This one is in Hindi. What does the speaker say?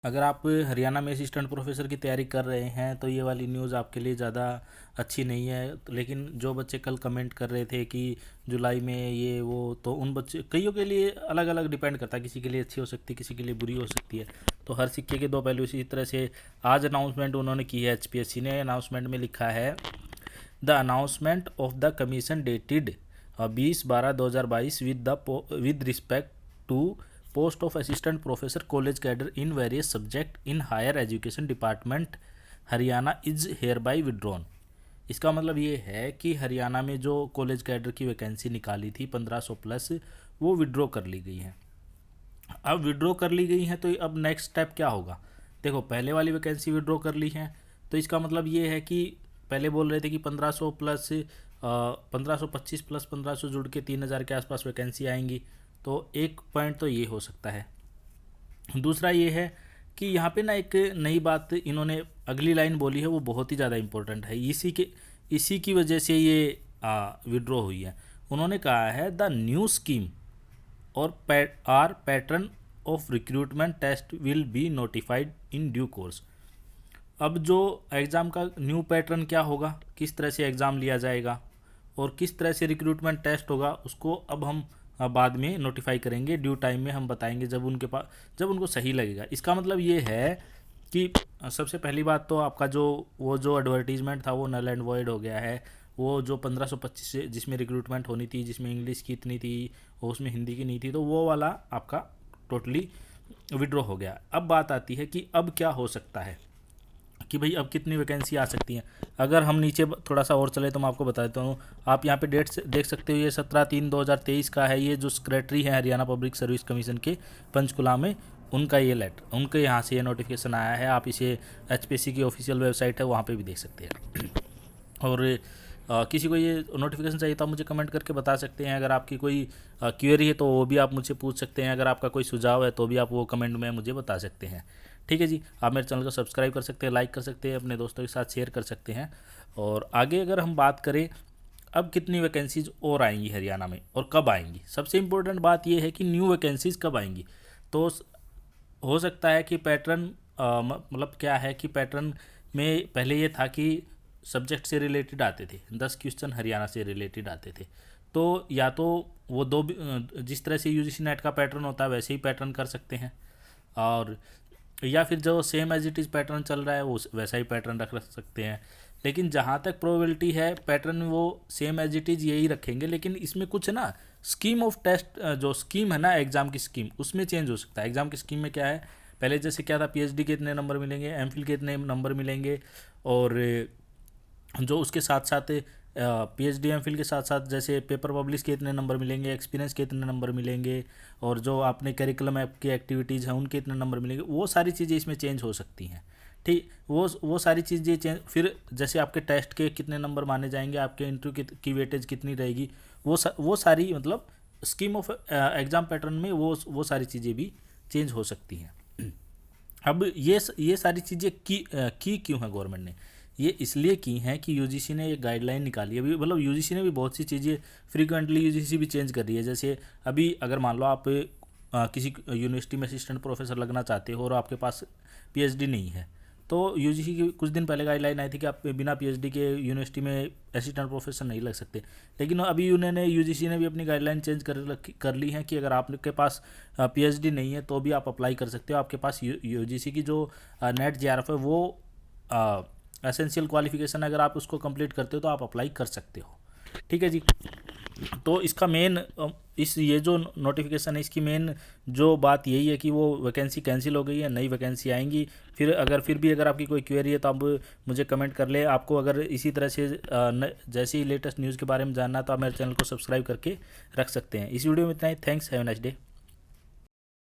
अगर आप हरियाणा में असिस्टेंट प्रोफेसर की तैयारी कर रहे हैं तो ये वाली न्यूज़ आपके लिए ज़्यादा अच्छी नहीं है। लेकिन जो बच्चे कल कमेंट कर रहे थे कि जुलाई में ये वो, तो उन बच्चे कईयों के लिए अलग अलग डिपेंड करता है, किसी के लिए अच्छी हो सकती है, किसी के लिए बुरी हो सकती है। तो हर सिक्के के दो पहलू। इसी तरह से आज अनाउंसमेंट उन्होंने की है, एचपीएससी ने अनाउंसमेंट में लिखा है, the announcement of the commission dated 20/12/2022 with respect to post of assistant professor college cadre in various subject in higher education department Haryana is hereby withdrawn. इसका मतलब ये है कि हरियाणा में जो कॉलेज कैडर की वैकेंसी निकाली थी 1500 प्लस, वो विड्रॉ कर ली गई है। अब विड्रॉ कर ली गई है तो अब नेक्स्ट स्टेप क्या होगा? देखो, पहले वाली वैकेंसी विड्रॉ कर ली है तो इसका मतलब ये है कि पहले बोल रहे थे कि 1500 प्लस 1525 प्लस 1500 जुड़ के 3000 के आसपास वैकेंसी आएंगी। तो एक पॉइंट तो ये हो सकता है। दूसरा ये है कि यहाँ पे ना एक नई बात इन्होंने अगली लाइन बोली है, वो बहुत ही ज़्यादा इम्पोर्टेंट है। इसी की वजह से ये विड्रॉ हुई है। उन्होंने कहा है, द न्यू स्कीम और or pattern of recruitment test will be notified in due course. अब जो एग्ज़ाम का न्यू पैटर्न क्या होगा, किस तरह से एग्ज़ाम लिया जाएगा और किस तरह से रिक्रूटमेंट टेस्ट होगा, उसको अब हम बाद में नोटिफाई करेंगे, ड्यू टाइम में हम बताएंगे जब उनको सही लगेगा। इसका मतलब ये है कि सबसे पहली बात तो आपका जो एडवर्टीजमेंट था वो नल एंड वॉइड हो गया है। वो जो 1525 जिसमें रिक्रूटमेंट होनी थी, जिसमें इंग्लिश की इतनी थी और उसमें हिंदी की नहीं थी, तो वो वाला आपका टोटली विड्रॉ हो गया। अब बात आती है कि अब क्या हो सकता है, कि भाई अब कितनी वैकेंसी आ सकती हैं। अगर हम नीचे थोड़ा सा और चले तो मैं आपको बता देता हूँ। आप यहाँ पे डेट देख सकते हो, ये 17/3/2023 का है। ये जो सेक्रेटरी हैं हरियाणा पब्लिक सर्विस कमीशन के पंचकुला में, उनका ये लेटर, उनके यहाँ से ये नोटिफिकेशन आया है। आप इसे एचपीएससी की ऑफिशियल वेबसाइट है, वहाँ पे भी देख सकते हैं। और किसी को ये नोटिफिकेशन चाहिए तो आप मुझे कमेंट करके बता सकते हैं। अगर आपकी कोई क्वेरी है तो वो भी आप मुझसे पूछ सकते हैं। अगर आपका कोई सुझाव है तो भी आप वो कमेंट में मुझे बता सकते हैं। ठीक है जी, आप मेरे चैनल को सब्सक्राइब कर सकते हैं, लाइक कर सकते हैं, अपने दोस्तों के साथ शेयर कर सकते हैं। और आगे अगर हम बात करें, अब कितनी वैकेंसीज और आएंगी हरियाणा में और कब आएंगी, सबसे इम्पोर्टेंट बात यह है कि न्यू वैकेंसीज कब आएंगी। तो हो सकता है कि पैटर्न मतलब क्या है कि पैटर्न में पहले ये था कि सब्जेक्ट से रिलेटेड आते थे, 10 क्वेश्चन हरियाणा से रिलेटेड आते थे। तो या तो वो जिस तरह से यूजीसी नेट का पैटर्न होता है वैसे ही पैटर्न कर सकते हैं, और या फिर जो same as it is pattern चल रहा है वो वैसा ही पैटर्न रख सकते हैं। लेकिन जहाँ तक प्रोबेबिलिटी है पैटर्न वो सेम एज इट इज़ यही रखेंगे, लेकिन इसमें कुछ ना स्कीम ऑफ टेस्ट, जो स्कीम है ना एग्ज़ाम की स्कीम, उसमें चेंज हो सकता है। एग्ज़ाम की स्कीम में क्या है, पहले जैसे क्या था, पीएचडी के इतने नंबर मिलेंगे, एमफिल के इतने नंबर मिलेंगे, और जो उसके साथ साथ पीएचडी एमफिल के साथ साथ जैसे पेपर पब्लिश के इतने नंबर मिलेंगे, एक्सपीरियंस के इतने नंबर मिलेंगे, और जो आपने करिकुलम ऐप की एक्टिविटीज़ हैं उनके इतने नंबर मिलेंगे। वो सारी चीज़ें इसमें चेंज हो सकती हैं। ठीक, वो सारी चीज़ें चेंज, फिर जैसे आपके टेस्ट के कितने नंबर माने जाएंगे, आपके इंटरव्यू की वेटेज कितनी रहेगी, वो सारी मतलब स्कीम ऑफ एग्ज़ाम पैटर्न में वो सारी चीज़ें भी चेंज हो सकती हैं। अब ये सारी चीज़ें की क्यों है गवर्नमेंट ने? ये इसलिए की हैं कि यूजीसी ने एक गाइडलाइन निकाली है। अभी मतलब यूजीसी ने भी बहुत सी चीज़ें फ्रीक्वेंटली यूजीसी भी चेंज कर रही है। जैसे अभी अगर मान लो आप किसी यूनिवर्सिटी में असिस्टेंट प्रोफेसर लगना चाहते हो और आपके पास पीएचडी नहीं है, तो यूजीसी की कुछ दिन पहले गाइडलाइन आई थी कि आप बिना पीएचडी के यूनिवर्सिटी में असिस्टेंट प्रोफेसर नहीं लग सकते। लेकिन अभी उन्होंने यूजीसी ने भी अपनी गाइडलाइन चेंज कर ली है कि अगर आपके पास पीएचडी नहीं है तो भी आप अप्लाई कर सकते हो। आपके पास यूजीसी की जो नेट जेआरएफ है वो एसेंशियल क्वालिफिकेशन, अगर आप उसको कंप्लीट करते हो तो आप अप्लाई कर सकते हो। ठीक है जी। तो इसका मेन ये जो नोटिफिकेशन है इसकी मेन जो बात यही है कि वो वैकेंसी कैंसिल हो गई है, नई वैकेंसी आएंगी। फिर भी अगर आपकी कोई क्वेरी है तो आप मुझे कमेंट कर ले। आपको अगर इसी तरह से जैसे ही लेटेस्ट न्यूज़ के बारे में जानना तो आप मेरे चैनल को सब्सक्राइब करके रख सकते हैं। इस वीडियो में इतना ही। Thanks, have a nice day.